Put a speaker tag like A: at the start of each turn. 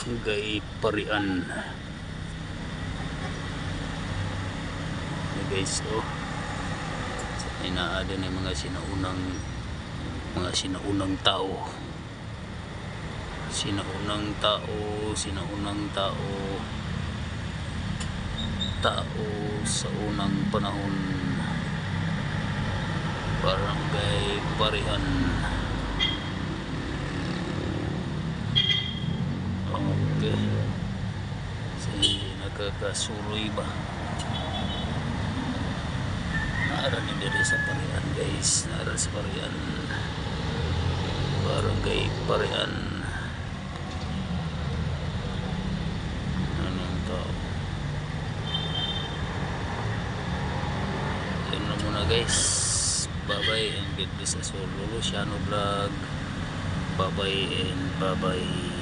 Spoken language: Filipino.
A: Barangay Parian. Guys, oh, inaada na mga sinaunang tao, sa unang panahon. Barangay Parian. Okay, so hindi nakakasuroy ba? Naara ni diri sa Parian, guys. Naara sa Parian. Barangay Parian. Anong tao? Yan na muna, guys. Bye bye and get this as well. Luciano Vlog. Bye bye and bye bye.